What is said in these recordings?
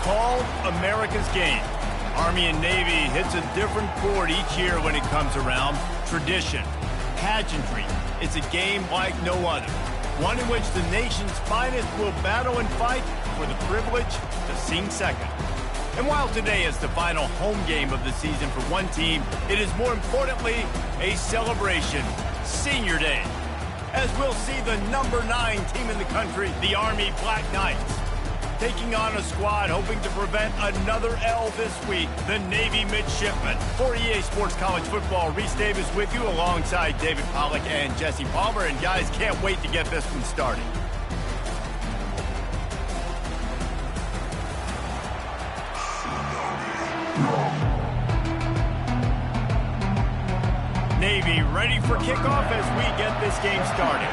Called America's Game. Army and Navy hits a different chord each year when it comes around. Tradition, pageantry. It's a game like no other. One in which the nation's finest will battle and fight for the privilege to sing second. And while today is the final home game of the season for one team, it is more importantly a celebration, Senior Day, as we'll see the number 9 team in the country, the Army Black Knights, taking on a squad hoping to prevent another L this week, the Navy Midshipmen. For EA Sports College Football, Reese Davis with you alongside David Pollack and Jesse Palmer. And guys, can't wait to get this one started. Navy ready for kickoff as we get this game started.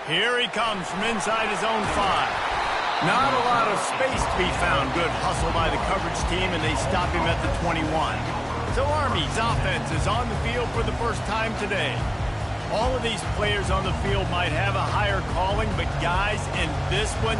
Here he comes from inside his own 5. Not a lot of space to be found. Good hustle by the coverage team, and they stop him at the 21. So Army's offense is on the field for the first time today. All of these players on the field might have a higher calling, but guys, in this one,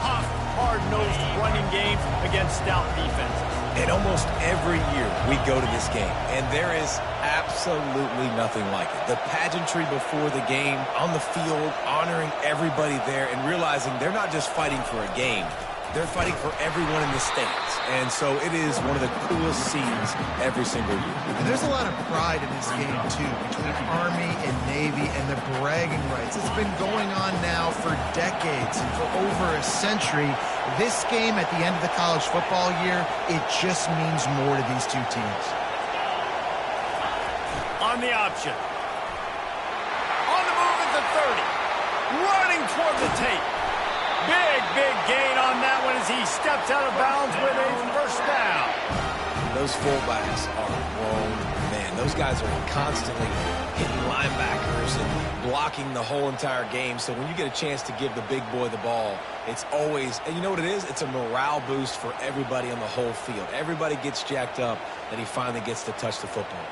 tough, hard-nosed running games against stout defenses. And almost every year we go to this game, and there is absolutely nothing like it. The pageantry before the game, on the field, honoring everybody there, and realizing they're not just fighting for a game, they're fighting for everyone in the stands. And so it is one of the coolest scenes every single year. And there's a lot of pride in this game, too, between Army and Navy and the bragging rights. It's been going on now for decades and for over a century. This game at the end of the college football year, it just means more to these two teams. On the option. On the move at the 30. Running toward the tape. Big gain on that one as he steps out of bounds with a first down. Those fullbacks are grown men. Those guys are constantly hitting linebackers and blocking the whole entire game. So when you get a chance to give the big boy the ball, it's always, and you know what it is? It's a morale boost for everybody on the whole field. Everybody gets jacked up that he finally gets to touch the football.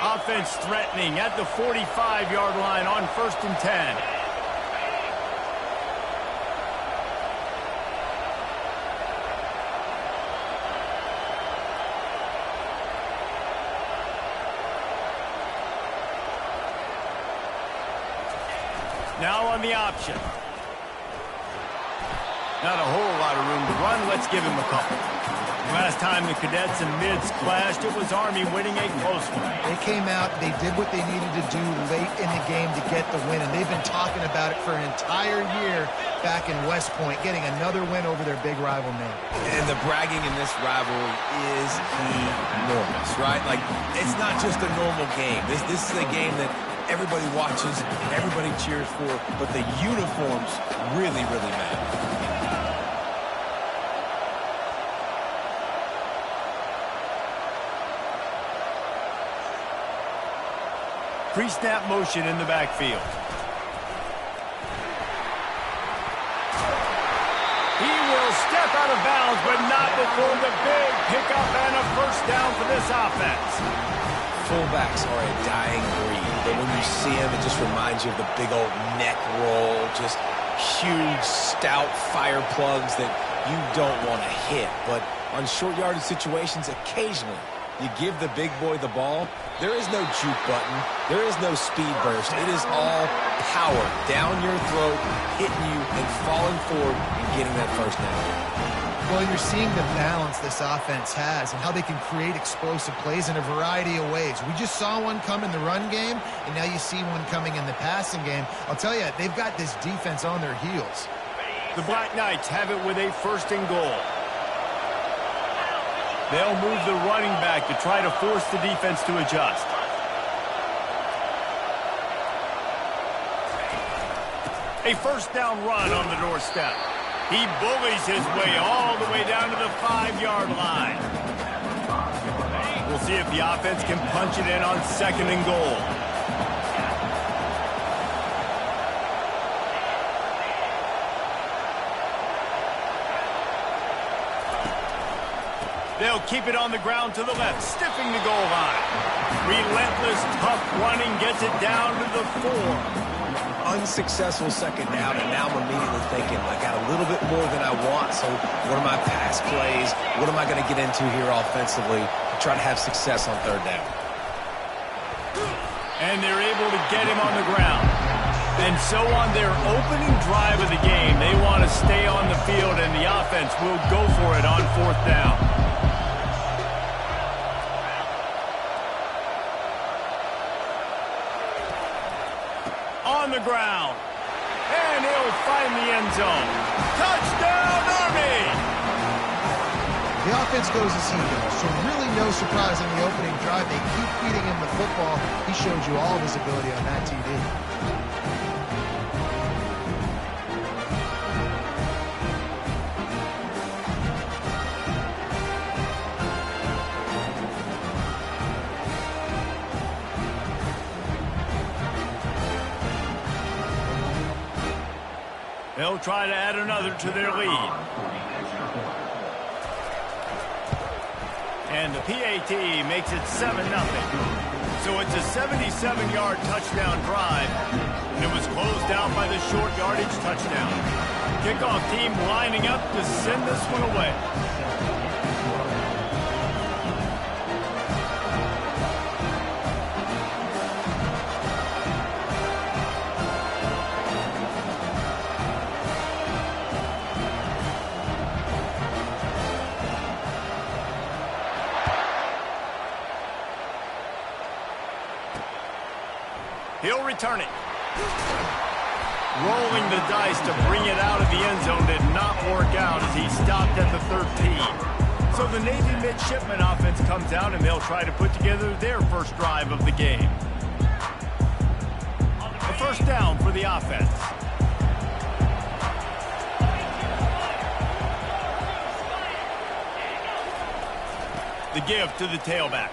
Offense threatening at the 45-yard line on 1st and 10. Now on the option. Not a whole lot of room to run. Let's give him a couple. Last time the Cadets and Mids clashed, it was Army winning a close one. They came out, they did what they needed to do late in the game to get the win, and they've been talking about it for an entire year back in West Point, getting another win over their big rival Navy. And the bragging in this rivalry is enormous, right? Like, it's not just a normal game. This is a game that everybody watches, everybody cheers for, but the uniforms really matter. Pre-snap motion in the backfield. He will step out of bounds, but not before the big pickup and a first down for this offense. Fullbacks are a dying breed, but when you see them, it just reminds you of the big old neck roll, just huge, stout fire plugs that you don't want to hit. But on short yardage situations, occasionally, you give the big boy the ball, there is no juke button, there is no speed burst. It is all power down your throat, hitting you and falling forward and getting that first down. Well, you're seeing the balance this offense has and how they can create explosive plays in a variety of ways. We just saw one come in the run game, and now you see one coming in the passing game. I'll tell you, they've got this defense on their heels. The Black Knights have it with a 1st and goal. They'll move the running back to try to force the defense to adjust. A first down run on the doorstep. He bullies his way all the way down to the 5-yard line. We'll see if the offense can punch it in on 2nd and goal. They'll keep it on the ground to the left, stiffing the goal line. Relentless, tough running gets it down to the 4. Unsuccessful second down, and now I'm immediately thinking, I got a little bit more than I want, so what are my pass plays? What am I going to get into here offensively to try to have success on third down? And they're able to get him on the ground. And so on their opening drive of the game, they want to stay on the field, and the offense will go for it on fourth down. On the ground. And he'll find the end zone. Touchdown, Army! The offense goes as he goes, so really no surprise in the opening drive. They keep feeding him the football. He showed you all of his ability on that TD. They'll try to add another to their lead. And the PAT makes it 7-0. So it's a 77-yard touchdown drive. And it was closed out by the short yardage touchdown. Kickoff team lining up to send this one away. He'll return it. Rolling the dice to bring it out of the end zone did not work out as he stopped at the 13. So the Navy midshipman offense comes out, and they'll try to put together their first drive of the game. A first down for the offense. The give to the tailback.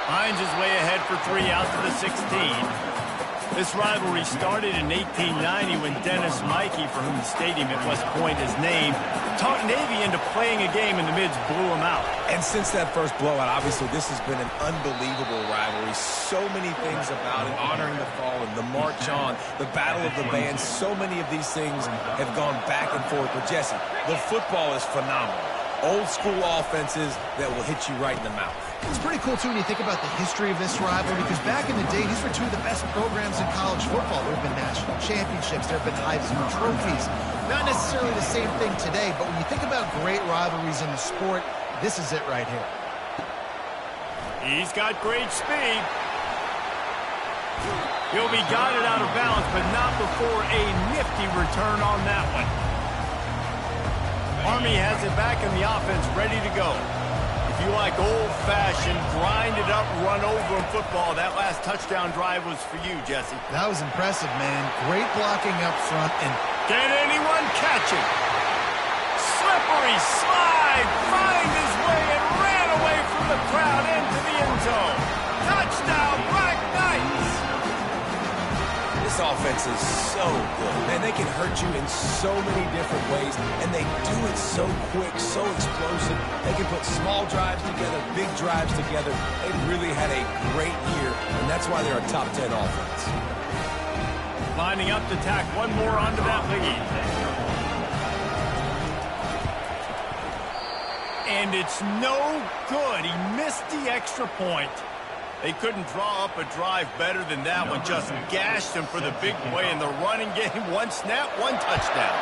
Finds his way ahead for 3 out to the 16. This rivalry started in 1890 when Dennis Mikey, for whom the stadium at West Point is named, talked Navy into playing a game, and the Mids blew him out. And since that first blowout, obviously this has been an unbelievable rivalry. So many things about it, honoring the fallen, the march on, the battle of the bands. So many of these things have gone back and forth. But Jesse, the football is phenomenal. Old school offenses that will hit you right in the mouth. It's pretty cool, too, when you think about the history of this rivalry, because back in the day, these were two of the best programs in college football. There have been national championships. There have been Heisman trophies. Not necessarily the same thing today, but when you think about great rivalries in the sport, this is it right here. He's got great speed. He'll be guided out of bounds, but not before a nifty return on that one. Army has it back in the offense, ready to go. If you like old-fashioned, grind-it-up, run-over football, that last touchdown drive was for you, Jesse. That was impressive, man. Great blocking up front. And can anyone catch him? Slippery slide, find his way, and ran away from the crowd into the end zone. Touchdown, Black Knights! This offense is so good. Man, they can hurt you in so many different ways, and they do it so quick, so explosive. They can put small drives together, big drives together. They've really had a great year, and that's why they're a top 10 offense. Lining up to tack one more onto that lead. And it's no good. He missed the extra point. They couldn't draw up a drive better than that one. Just gashed him for the big play in the running game. One snap, one touchdown.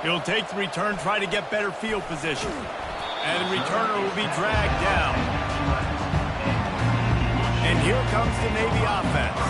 He'll take the return, try to get better field position. And the returner will be dragged down. And here comes the Navy offense.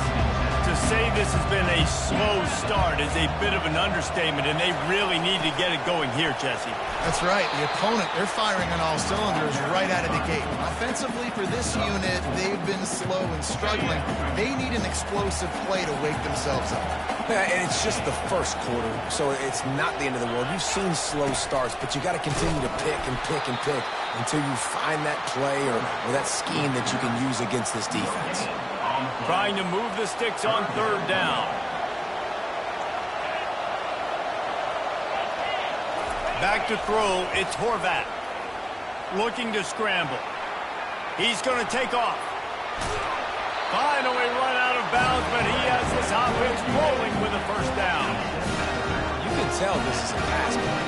To say this has been a slow start is a bit of an understatement, and they really need to get it going here, Jesse. That's right. The opponent, they're firing on all cylinders right out of the gate. Offensively, for this unit, they've been slow and struggling. They need an explosive play to wake themselves up. Yeah, and it's just the first quarter, so it's not the end of the world. You've seen slow starts, but you got to continue to pick and pick and pick until you find that play or that scheme that you can use against this defense. Trying to move the sticks on third down. Back to throw, it's Horvat. looking to scramble. He's going to take off. Finally run out of bounds, but he has this offense rolling with a first down. You can tell this is a pass play.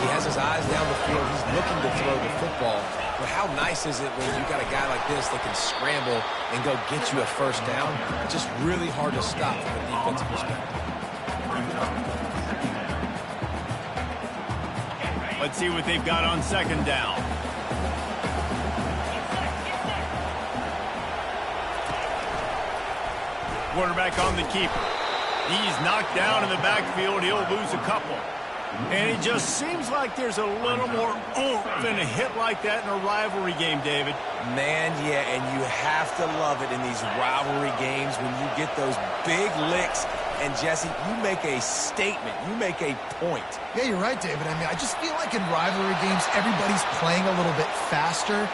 He has his eyes down the field. He's looking to throw the football. But how nice is it when you got a guy like this that can scramble and go get you a first down? It's just really hard to stop from a defensive perspective. Let's see what they've got on second down. Quarterback on the keeper. He's knocked down in the backfield. He'll lose a couple. And it just seems like there's a little more oomph in a hit like that in a rivalry game, David. Man, yeah, and you have to love it in these rivalry games when you get those big licks. And, Jesse, you make a statement. You make a point. Yeah, you're right, David. I mean, I just feel like in rivalry games, everybody's playing a little bit faster.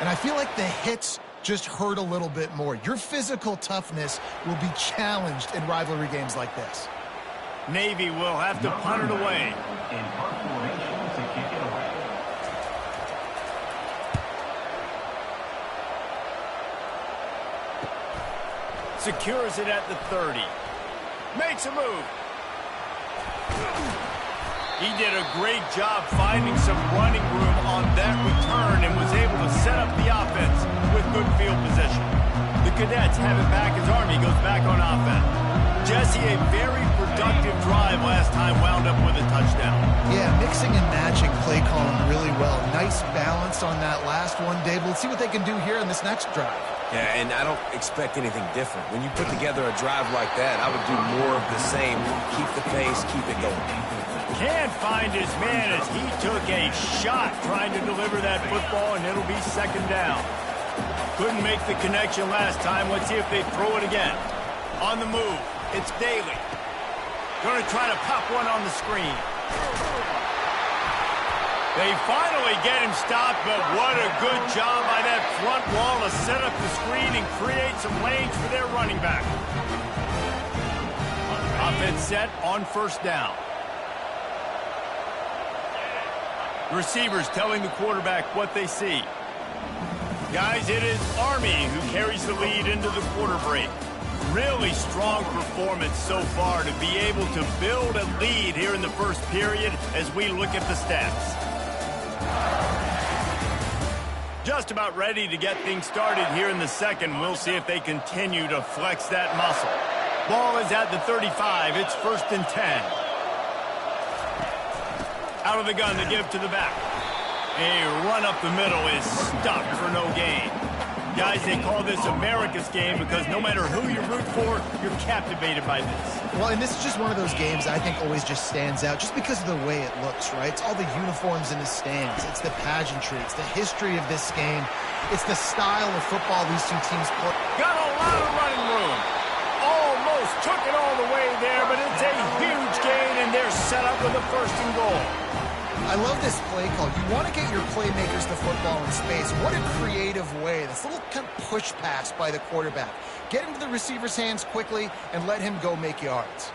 And I feel like the hits just hurt a little bit more. Your physical toughness will be challenged in rivalry games like this. Navy will have to punt it away. Secures it at the 30. Makes a move. He did a great job finding some running room on that return and was able to set up the offense with good field position. The Cadets have it back as Army goes back on offense. Jesse, a very productive drive last time, wound up with a touchdown. Yeah, mixing and matching play calling really well. Nice balance on that last one, Dave. Let's see what they can do here in this next drive. Yeah, and I don't expect anything different. When you put together a drive like that, I would do more of the same. Keep the pace, keep it going. Can't find his man as he took a shot trying to deliver that football, and it'll be second down. Couldn't make the connection last time. Let's see if they throw it again. On the move, it's Daly. Going to try to pop one on the screen. They finally get him stopped, but what a good job by that front wall to set up the screen and create some lanes for their running back. Offense set on first down. Receivers telling the quarterback what they see. Guys, it is Army who carries the lead into the quarter break. Really strong performance so far to be able to build a lead here in the first period as we look at the stats. Just about ready to get things started here in the second. We'll see if they continue to flex that muscle. Ball is at the 35. It's first and 10. Out of the gun to give to the back. A run up the middle is stopped for no gain. Guys, they call this America's game because no matter who you root for, you're captivated by this. Well, and this is just one of those games I think always just stands out just because of the way it looks, right? It's all the uniforms in the stands. It's the pageantry. It's the history of this game. It's the style of football these two teams play. Got a lot of running room. Almost took it all the way there, but it's a huge gain, and they're set up with a first and goal. I love this play call. You want to get your playmakers the football in space. What a creative way. This little kind of push pass by the quarterback. Get into the receiver's hands quickly and let him go make yards.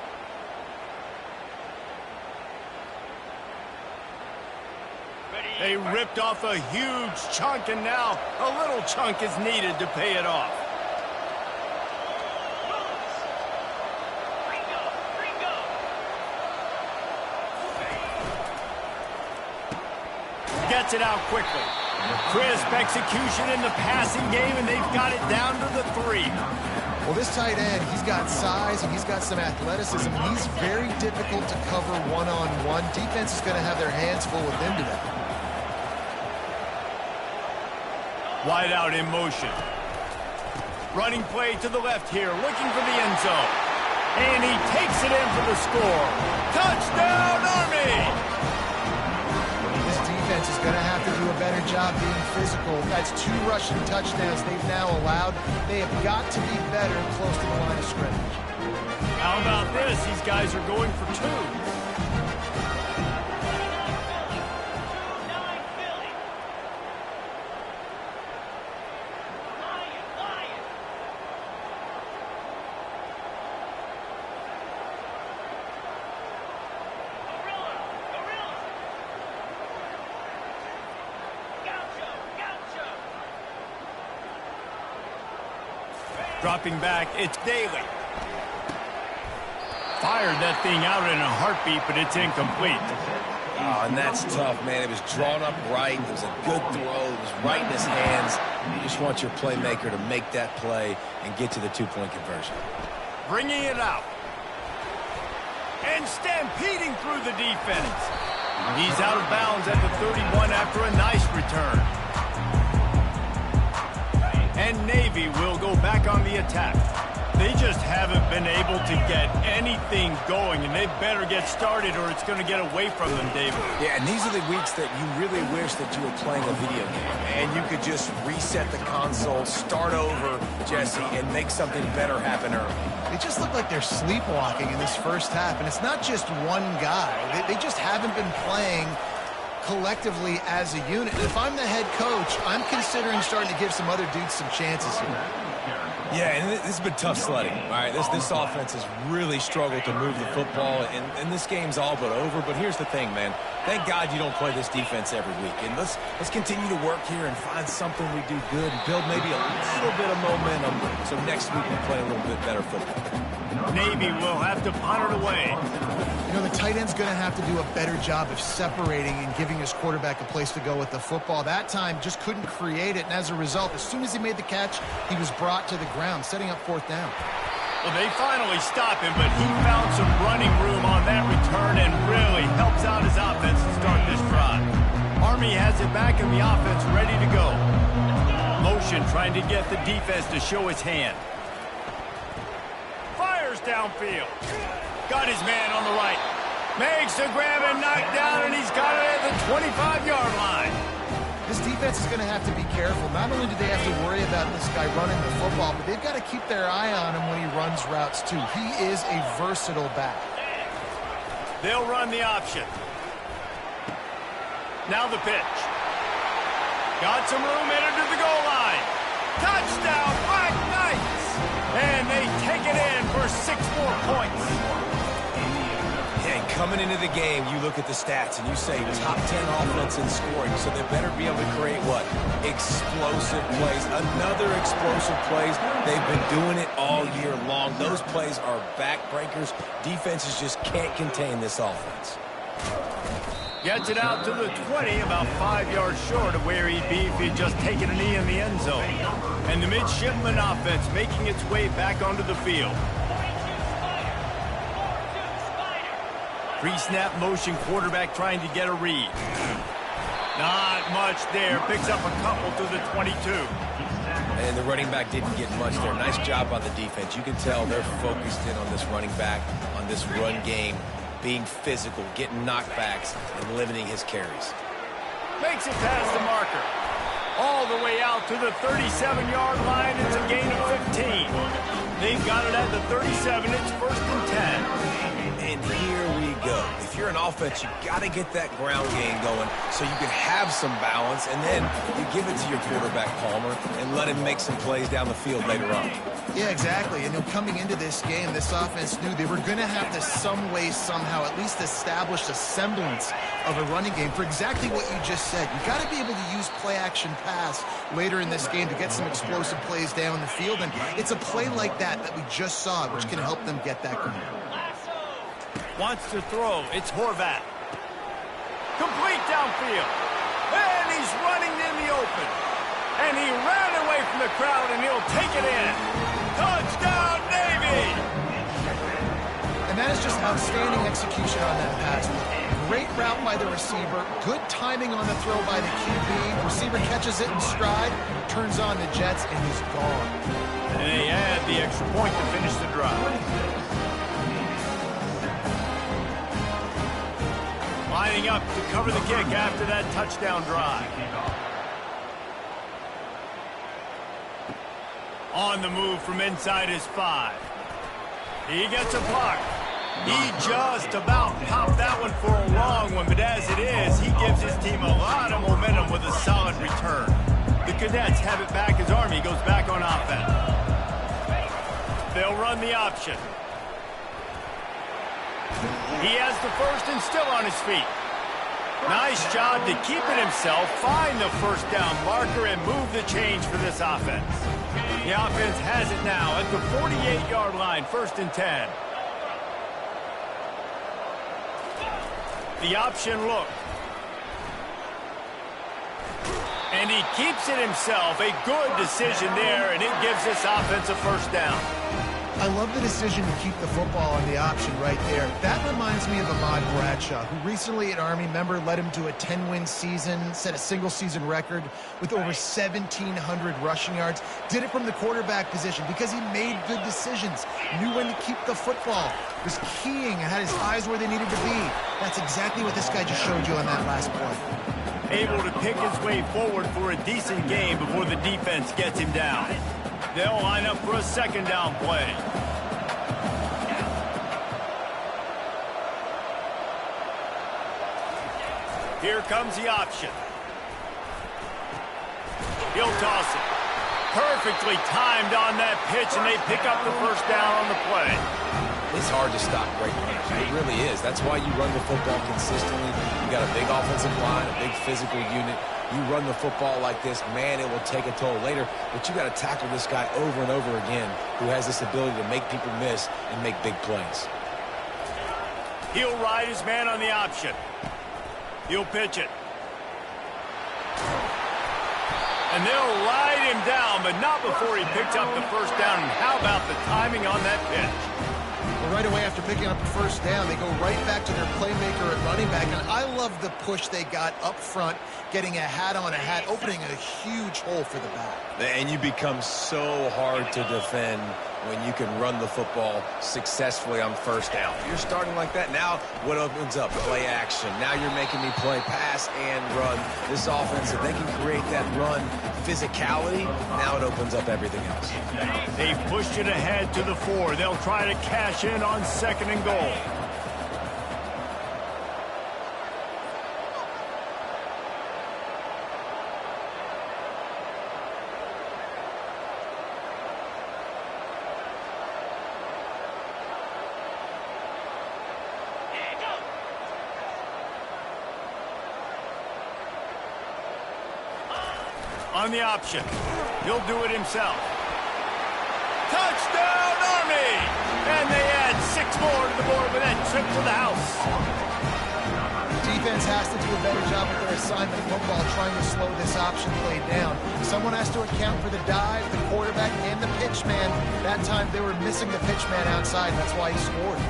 They ripped off a huge chunk, and now a little chunk is needed to pay it off. Gets it out quickly. Crisp execution in the passing game, and they've got it down to the 3. Well, this tight end, he's got size and he's got some athleticism. He's very difficult to cover one-on-one. Defense is going to have their hands full with him today. Wide out in motion. Running play to the left here, looking for the end zone. And he takes it in for the score. Touchdown, Army! Defense is going to have to do a better job being physical. That's 2 rushing touchdowns they've now allowed. They have got to be better close to the line of scrimmage. How about this? These guys are going for 2. Dropping back, it's Daly. Fired that thing out in a heartbeat, but it's incomplete. Oh, and that's tough, man. It was drawn up right. It was a good throw. It was right in his hands. You just want your playmaker to make that play and get to the two-point conversion. Bringing it out. And stampeding through the defense. He's out of bounds at the 31 after a nice return. And Navy will go back on the attack. They just haven't been able to get anything going, and they better get started or it's going to get away from them, David. Yeah, and these are the weeks that you really wish that you were playing a video game, and you could just reset the console, start over, Jesse, and make something better happen early. They just look like they're sleepwalking in this first half, and it's not just one guy. They just haven't been playing collectively as a unit. If I'm the head coach, I'm considering starting to give some other dudes some chances here. Yeah, and this has been tough sledding. All right, this offense has really struggled to move the football, and this game's all but over. But here's the thing, man. Thank God you don't play this defense every week. And let's continue to work here and find something we do good and build maybe a little bit of momentum so next week we play a little bit better football. Navy will have to punt it away. You know, the tight end's going to have to do a better job of separating and giving his quarterback a place to go with the football. That time just couldn't create it, and as a result, as soon as he made the catch, he was brought to the ground, setting up fourth down. Well, they finally stop him, but he found some running room on that return and really helps out his offense to start this drive. Army has it back in the offense, ready to go. Motion trying to get the defense to show his hand. Fires downfield. Got his man on the right. Makes the grab and knock down, and he's got it at the 25-yard line. This defense is going to have to be careful. Not only do they have to worry about this guy running the football, but they've got to keep their eye on him when he runs routes, too. He is a versatile back. They'll run the option. Now the pitch. Got some room in to the goal line. Touchdown, Black Knights! And they take it in for 6 more points. And coming into the game, you look at the stats and you say top 10 offense in scoring, so they better be able to create what? Explosive plays. Another explosive plays. They've been doing it all year long. Those plays are backbreakers. Defenses just can't contain this offense. Gets it out to the 20, about 5 yards short of where he'd be if he'd just taken a knee in the end zone. And the midshipman offense making its way back onto the field. Pre-snap motion, quarterback trying to get a read. Not much there. Picks up a couple to the 22. And the running back didn't get much there. Nice job on the defense. You can tell they're focused in on this running back, on this run game, being physical, getting knockbacks, and limiting his carries. Makes it past the marker. All the way out to the 37-yard line. It's a gain of 15. They've got it at the 37. It's 1st and 10. And here we go. If you're an offense, you got to get that ground game going so you can have some balance, and then you give it to your quarterback, Palmer, and let him make some plays down the field later on. Yeah, exactly. And coming into this game, this offense knew they were going to have to some way, somehow, at least establish a semblance of a running game for exactly what you just said. You got to be able to use play-action pass later in this game to get some explosive plays down the field, and it's a play like that we just saw, which can help them get that going. Wants to throw. It's Horvat. Complete downfield. And he's running in the open. And he ran away from the crowd, and he'll take it in. Touchdown, Navy! And that is just outstanding execution on that pass. Great route by the receiver. Good timing on the throw by the QB. Receiver catches it in stride, turns on the jets, and he's gone. And they add the extra point to finish the drive. Lining up to cover the kick after that touchdown drive. On the move from inside his 5. He gets a block. He just about popped that one for a long one, but as it is, he gives his team a lot of momentum with a solid return. The Cadets have it back as Army goes back on offense. They'll run the option. He has the first and still on his feet. Nice job to keep it himself, find the first down marker, and move the change for this offense. The offense has it now at the 48-yard line, 1st and 10. The option look. And he keeps it himself. A good decision there, and it gives this offense a first down. I love the decision to keep the football on the option right there. That reminds me of Ahmad Bradshaw, who recently at Army, member, led him to a 10-win season, set a single-season record with over 1,700 rushing yards. Did it from the quarterback position because he made good decisions, knew when to keep the football, was keying, had his eyes where they needed to be. That's exactly what this guy just showed you on that last play. Able to pick his way forward for a decent game before the defense gets him down. They'll line up for a 2nd down play. Here comes the option. He'll toss it. Perfectly timed on that pitch, and they pick up the first down on the play. It's hard to stop great runners. It really is. That's why you run the football consistently. You got a big offensive line, a big physical unit. You run the football like this, man, it will take a toll later. But you got to tackle this guy over and over again who has this ability to make people miss and make big plays. He'll ride his man on the option. He'll pitch it. And they'll ride him down, but not before he picks up the first down. And how about the timing on that pitch? Well, right away after picking up the first down, they go right back to their playmaker at running back. And I love the push they got up front, getting a hat on a hat, opening a huge hole for the back. And you become so hard to defend when you can run the football successfully on first down. You're starting like that. Now what opens up? Play action. Now you're making me play pass and run. This offense, if they can create that run physicality, now it opens up everything else. They've pushed it ahead to the 4. They'll try to cash in on 2nd and goal. On the option. He'll do it himself. Touchdown, Army! And they add 6 more to the board with that trip to the house. Defense has to do a better job with their assignment of football, trying to slow this option play down. Someone has to account for the dive, the quarterback, and the pitch man. That time they were missing the pitch man outside. That's why he scored.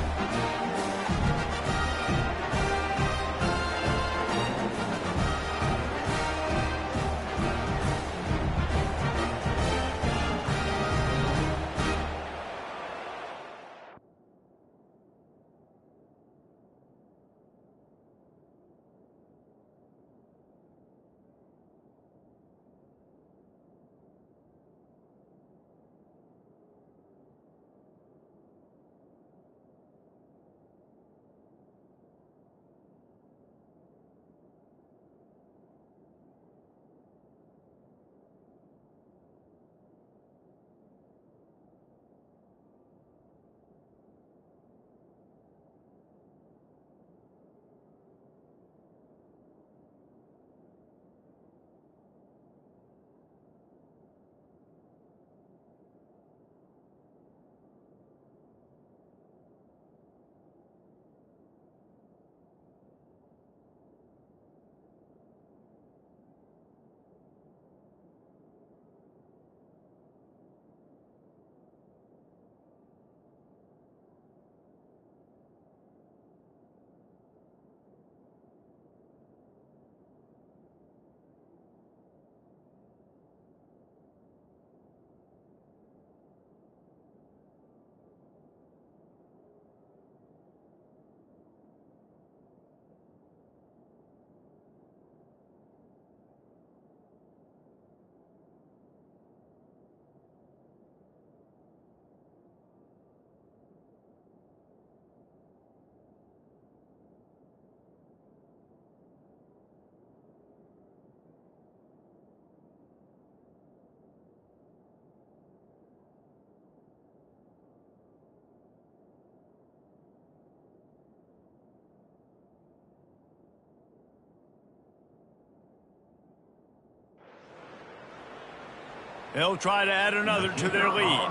They'll try to add another to their lead.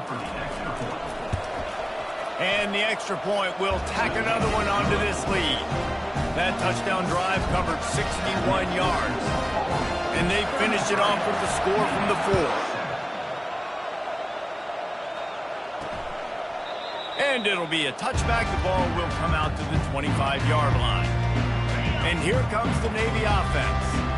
And the extra point will tack another one onto this lead. That touchdown drive covered 61 yards. And they finished it off with the score from the 4. And it'll be a touchback. The ball will come out to the 25-yard line. And here comes the Navy offense.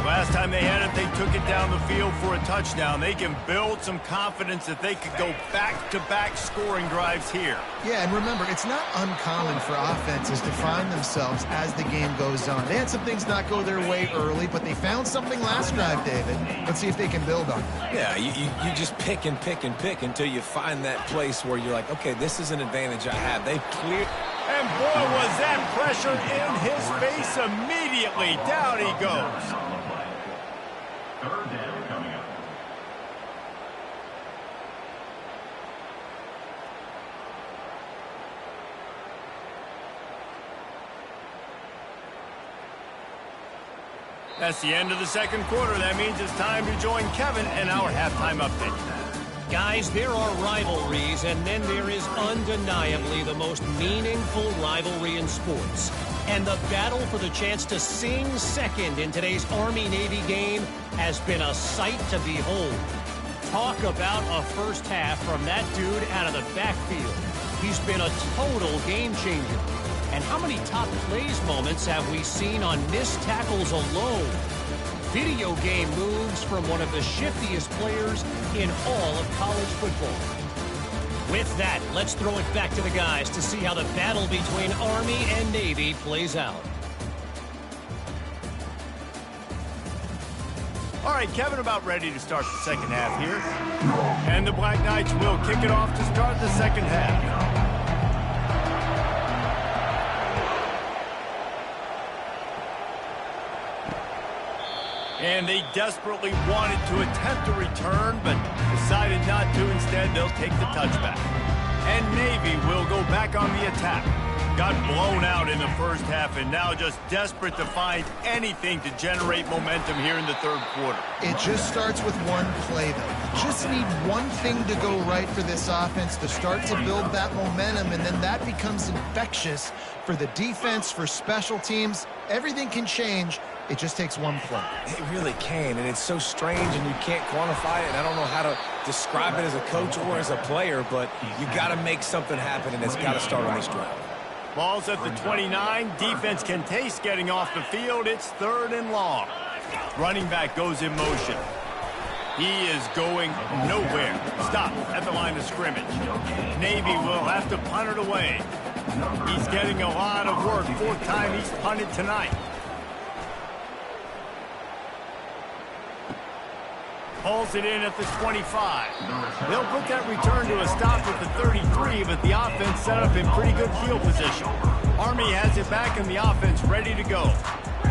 Last time they had it, they took it down the field for a touchdown. They can build some confidence that they could go back-to-back scoring drives here. Yeah, and remember, it's not uncommon for offenses to find themselves as the game goes on. They had some things not go their way early, but they found something last drive, David. Let's see if they can build on it. Yeah, you just pick and pick and pick until you find that place where you're like, okay, this is an advantage I have. They've cleared. And boy, was that pressure in his face immediately. Down he goes. Third down coming up. That's the end of the second quarter. That means it's time to join Kevin in our halftime update. Guys, there are rivalries, and then there is undeniably the most meaningful rivalry in sports. And the battle for the chance to sing second in today's Army-Navy game has been a sight to behold. Talk about a first half from that dude out of the backfield. He's been a total game changer. And how many top plays moments have we seen on missed tackles alone? Video game moves from one of the shiftiest players in all of college football. With that, let's throw it back to the guys to see how the battle between Army and Navy plays out. All right, Kevin, about ready to start the second half here. And the Black Knights will kick it off to start the second half. And they desperately wanted to attempt a return, but decided not to. Instead, they'll take the touchback. And Navy will go back on the attack. Got blown out in the first half and now just desperate to find anything to generate momentum here in the third quarter. It just starts with one play, though. Just need one thing to go right for this offense to start to build that momentum, and then that becomes infectious for the defense, for special teams. Everything can change. It just takes one play. It really can, and it's so strange, and you can't quantify it, and I don't know how to describe it as a coach or as a player, but you got to make something happen, and it's got to start on this drive. Ball's at the 29. Defense can taste getting off the field. It's third and long. Running back goes in motion. He is going nowhere. Stop at the line of scrimmage. Navy will have to punt it away. He's getting a lot of work. Fourth time he's punted tonight. Pulls it in at the 25. They'll put that return to a stop at the 33, but the offense set up in pretty good field position. Army has it back and the offense ready to go.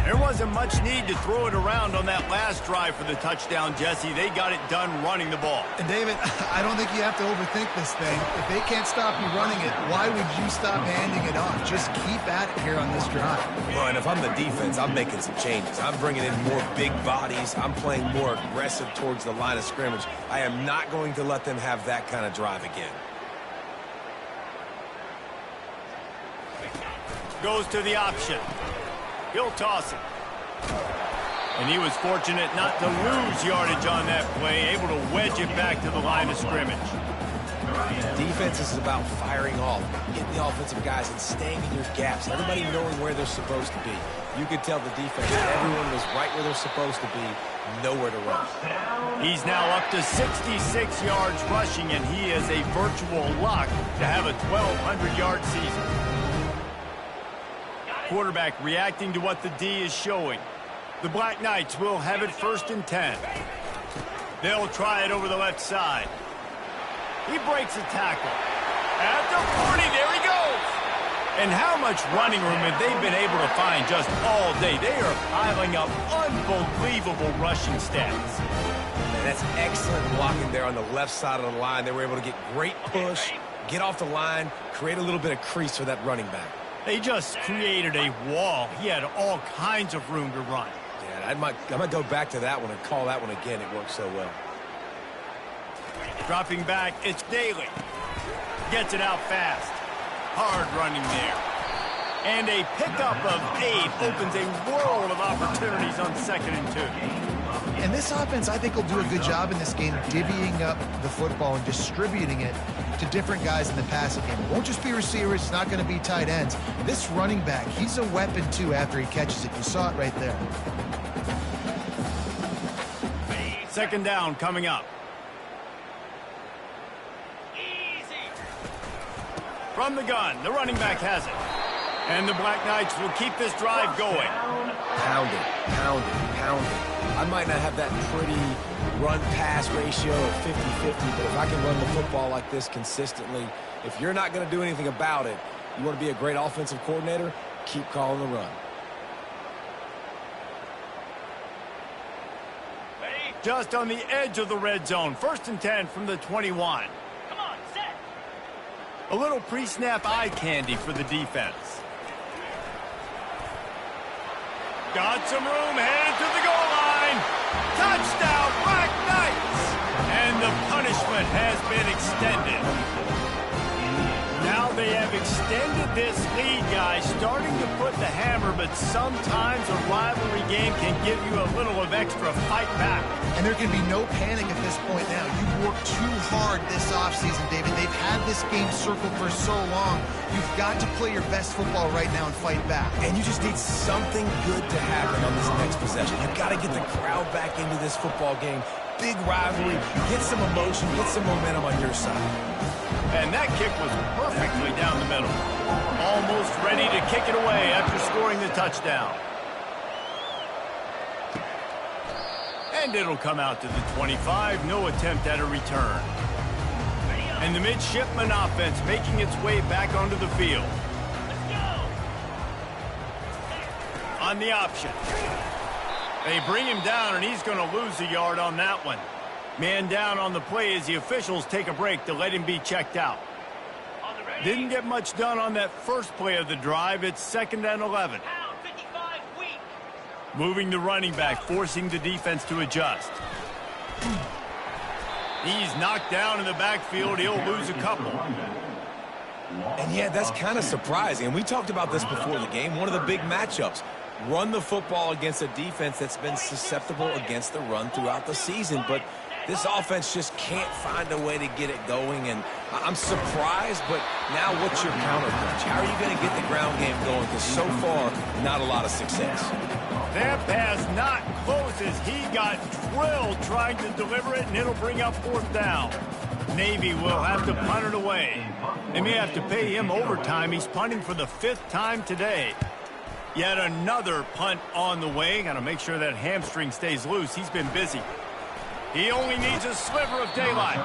There wasn't much need to throw it around on that last drive for the touchdown, Jesse. They got it done running the ball. And David, I don't think you have to overthink this thing. If they can't stop you running it, why would you stop handing it off? Just keep at it here on this drive. Well, and if I'm the defense, I'm making some changes. I'm bringing in more big bodies. I'm playing more aggressive towards the line of scrimmage. I am not going to let them have that kind of drive again. Goes to the option. He'll toss it. And he was fortunate not to lose yardage on that play, able to wedge it back to the line of scrimmage. Defense is about firing off, getting the offensive guys and staying in your gaps, everybody knowing where they're supposed to be. You could tell the defense that everyone was right where they're supposed to be, nowhere to run. He's now up to 66 yards rushing, and he is a virtual lock to have a 1,200-yard season. Quarterback reacting to what the D is showing. The Black Knights will have it 1st and 10. They'll try it over the left side. He breaks a tackle. At the 40, there he goes. And how much running room have they been able to find just all day? They are piling up unbelievable rushing stats. Man, that's excellent blocking there on the left side of the line. They were able to get great push, get off the line, create a little bit of crease for that running back. They just created a wall. He had all kinds of room to run. Yeah, I might go back to that one and call that one again. It worked so well. Dropping back, it's Daly. Gets it out fast. Hard running there. And a pickup of 8 opens a world of opportunities on 2nd and 2. And this offense, I think, will do a good job in this game divvying up the football and distributing it to different guys in the passing game. It won't just be receivers. It's not going to be tight ends. This running back, he's a weapon, too, after he catches it. You saw it right there. 2nd down coming up. From the gun, the running back has it. And the Black Knights will keep this drive going. Pound it, pound it, pound it. I might not have that pretty run-pass ratio of 50-50, but if I can run the football like this consistently, if you're not going to do anything about it, you want to be a great offensive coordinator, keep calling the run. Just on the edge of the red zone. 1st and 10 from the 21. Come on, set. A little pre-snap eye candy for the defense. Got some room, headed to the goal line. Touchdown, Black Knights! And the punishment has been extended. Now they have extended this lead, guys, starting to put the hammer, but sometimes a rivalry game can give you a little of extra fight back. And there can be no panic at this point now. You've worked too hard this offseason, David. They've had this game circled for so long. You've got to play your best football right now and fight back. And you just need something good to happen on this next possession. You've got to get the crowd back into this football game. Big rivalry. Get some emotion. Get some momentum on your side. And that kick was perfectly down the middle. Almost ready to kick it away after scoring the touchdown. And it'll come out to the 25. No attempt at a return. And the midshipman offense making its way back onto the field. On the option. They bring him down, and he's going to lose a yard on that one. Man down on the play as the officials take a break to let him be checked out. Didn't get much done on that first play of the drive. It's 2nd and 11. Moving the running back, forcing the defense to adjust. He's knocked down in the backfield. He'll lose a couple. And yeah, that's kind of surprising. And we talked about this before the game. One of the big matchups. Run the football against a defense that's been susceptible against the run throughout the season. But this offense just can't find a way to get it going. And I'm surprised, but now what's your counterpunch? How are you going to get the ground game going? Because so far, not a lot of success. That pass not close as he got drilled trying to deliver it, and it'll bring up 4th down. Navy will have to punt it away. They may have to pay him overtime. He's punting for the 5th time today. Yet another punt on the way. Got to make sure that hamstring stays loose. He's been busy. He only needs a sliver of daylight.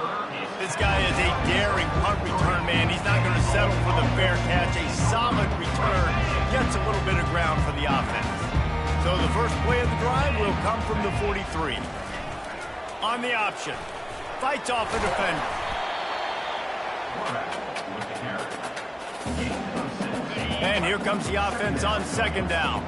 This guy is a daring punt return man. He's not going to settle for the fair catch. A solid return. Gets a little bit of ground for the offense. So the first play of the drive will come from the 43. On the option. Fights off a defender. And here comes the offense on 2nd down.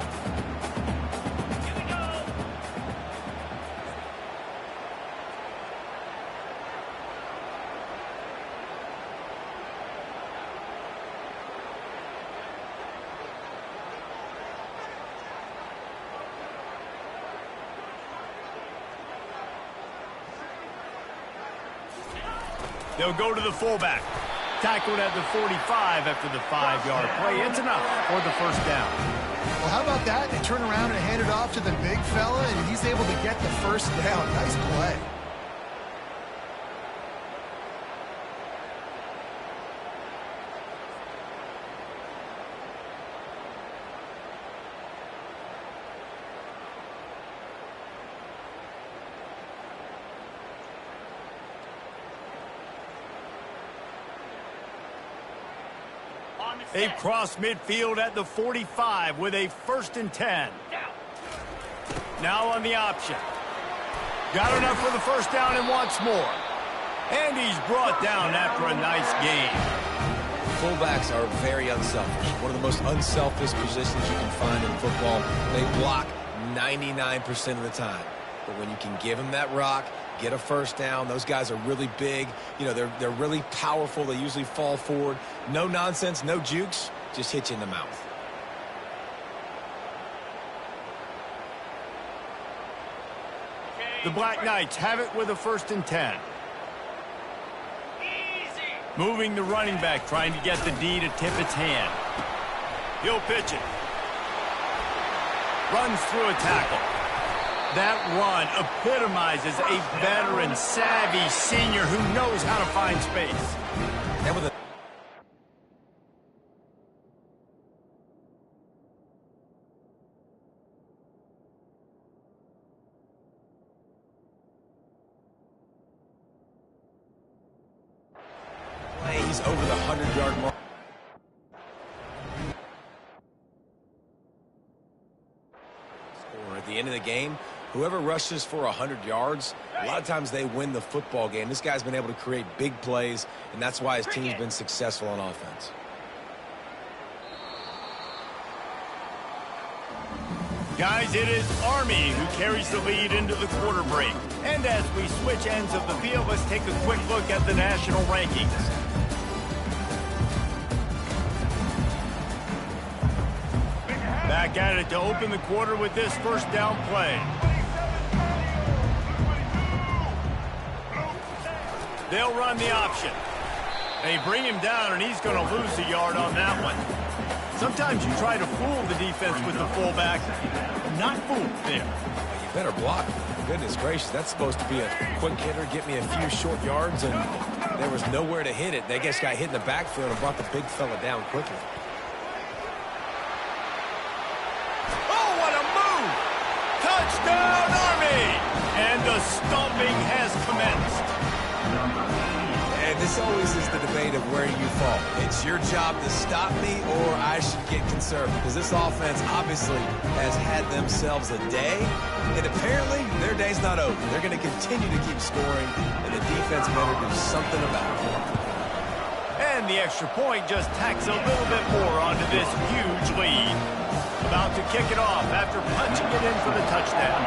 They'll go to the fullback. Tackled at the 45 after the 5-yard play. It's enough for the 1st down. Well, how about that? They turn around and hand it off to the big fella, and he's able to get the 1st down. Nice play. They've crossed midfield at the 45 with a 1st and 10. Now on the option. Got enough for the 1st down and wants more. And he's brought down after a nice gain. Fullbacks are very unselfish. One of the most unselfish positions you can find in football. They block 99% of the time. But when you can give them that rock, get a first down. Those guys are really big. You know, they're really powerful. They usually fall forward. No nonsense, no jukes, just hit you in the mouth. The Black Knights have it with a 1st and 10. Moving the running back, trying to get the D to tip its hand. He'll pitch it. Runs through a tackle. That run epitomizes a veteran, savvy senior who knows how to find space. And with a he's over the 100-yard mark. At the end of the game, whoever rushes for 100 yards, a lot of times they win the football game. This guy's been able to create big plays, and that's why his team's been successful on offense. Guys, it is Army who carries the lead into the quarter break. And as we switch ends of the field, let's take a quick look at the national rankings. Back at it to open the quarter with this 1st down play. They'll run the option. They bring him down, and he's going to lose a yard on that one. Sometimes you try to fool the defense with the fullback. Not fooled there. You better block. Goodness gracious, that's supposed to be a quick hitter, get me a few short yards, and there was nowhere to hit it. They just got hit in the backfield and brought the big fella down quickly. Touchdown, Army! And the stomping has commenced. And this always is the debate of where you fall. It's your job to stop me, or I should get conservative. Because this offense obviously has had themselves a day, and apparently their day's not over. They're going to continue to keep scoring, and the defense better do something about it. And the extra point just tacks a little bit more onto this huge lead. About to kick it off after punching it in for the touchdown.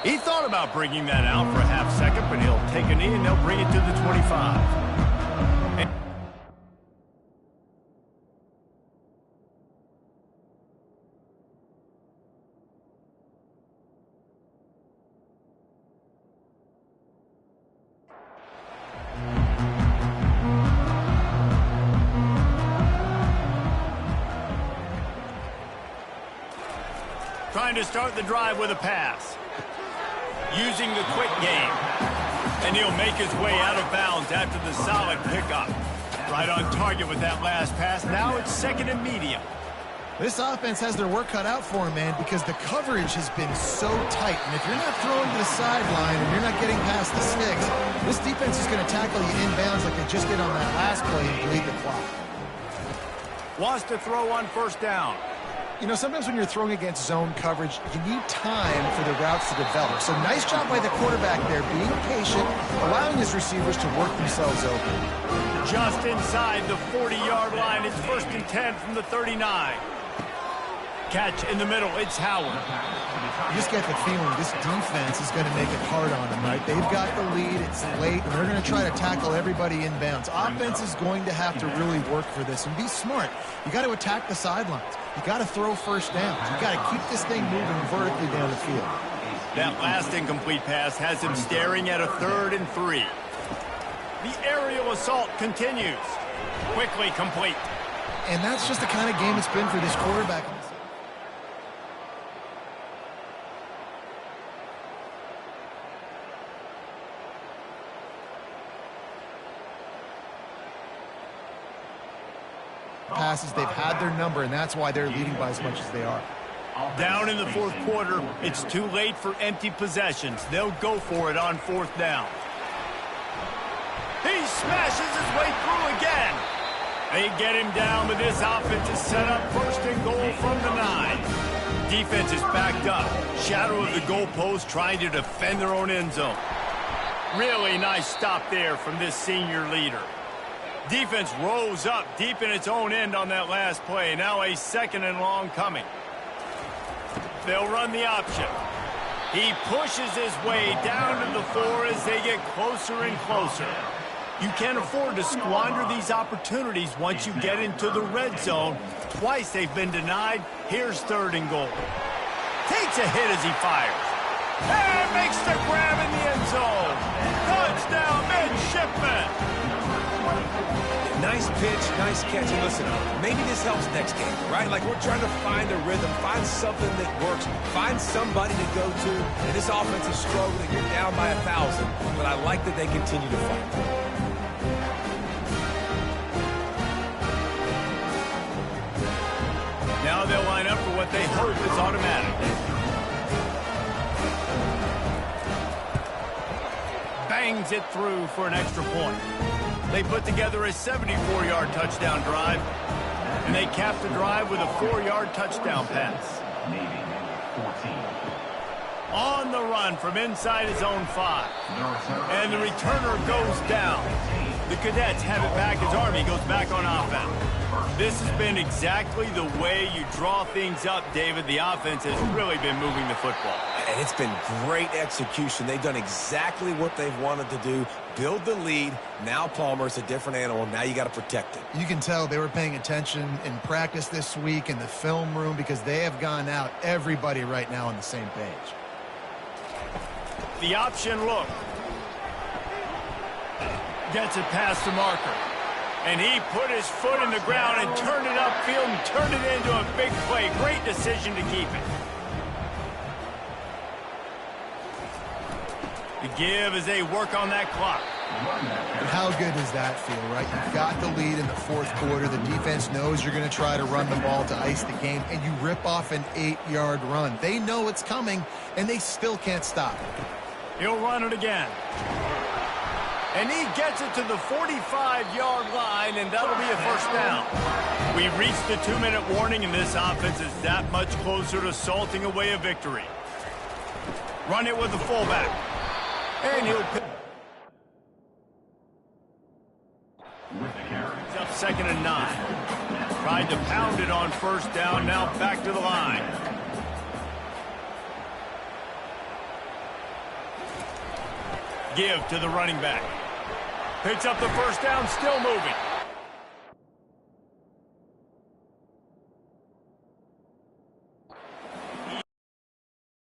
He thought about bringing that out for a half second, but he'll take a knee and they'll bring it to the 25. Trying to start the drive with a pass. Using the quick game. And he'll make his way out of bounds after the solid pickup. Right on target with that last pass. Now it's 2nd and medium. This offense has their work cut out for them, man, because the coverage has been so tight. And if you're not throwing to the sideline and you're not getting past the sticks, this defense is going to tackle you inbounds like they just did on that last play and bleed the clock. Wants to throw on 1st down. You know, sometimes when you're throwing against zone coverage, you need time for the routes to develop. So nice job by the quarterback there, being patient, allowing his receivers to work themselves open. Just inside the 40-yard line. It's 1st and 10 from the 39. Catch in the middle. It's Howard. You just get the feeling this defense is going to make it hard on them, right? They've got the lead. It's late, and they're going to try to tackle everybody inbounds. Offense is going to have to really work for this and be smart. You got to attack the sidelines. You got to throw 1st downs. You got to keep this thing moving vertically down the field. That last incomplete pass has him staring at a 3rd and 3. The aerial assault continues. Quickly complete. And that's just the kind of game it's been for this quarterback. Passes, they've had their number, and that's why they're leading by as much as they are. Down in the 4th quarter, it's too late for empty possessions. They'll go for it on 4th down. He smashes his way through again. They get him down, but this offense is set up 1st and goal from the 9. Defense is backed up. Shadow of the goalpost trying to defend their own end zone. Really nice stop there from this senior leader. Defense rose up deep in its own end on that last play. Now a 2nd and long coming. They'll run the option. He pushes his way down to the 4 as they get closer and closer. You can't afford to squander these opportunities once you get into the red zone. Twice they've been denied. Here's 3rd and goal. Takes a hit as he fires. And makes the grab in the end zone. Touchdown, midshipman. Nice pitch, nice catch. And listen, maybe this helps next game, right? Like we're trying to find a rhythm, find something that works, find somebody to go to. And this offense is struggling. You're down by 1,000, but I like that they continue to fight. Now they'll line up for what they hope is automatic. Bangs it through for an extra point. They put together a 74-yard touchdown drive, and they cap the drive with a 4-yard touchdown pass. On the run from inside his own 5. And the returner goes down. The Cadets have it back as Army goes back on offense. This has been exactly the way you draw things up, David. The offense has really been moving the football. And it's been great execution. They've done exactly what they've wanted to do. Build the lead. Now Palmer's a different animal. Now you got to protect it. You can tell they were paying attention in practice this week in the film room because they have gone out, everybody right now on the same page. The option look. Gets it past the marker. And he put his foot in the ground and turned it upfield and turned it into a big play. Great decision to keep it. The give as they work on that clock. And how good does that feel, right? You've got the lead in the 4th quarter. The defense knows you're going to try to run the ball to ice the game, and you rip off an 8-yard run. They know it's coming, and they still can't stop it. He'll run it again. And he gets it to the 45-yard line, and that'll be a first down. We've reached the 2-minute warning, and this offense is that much closer to salting away a victory. Run it with the fullback. And he'll pick. He's up 2nd and 9. Tried to pound it on first down, now back to the line. Give to the running back. Picks up the first down, still moving.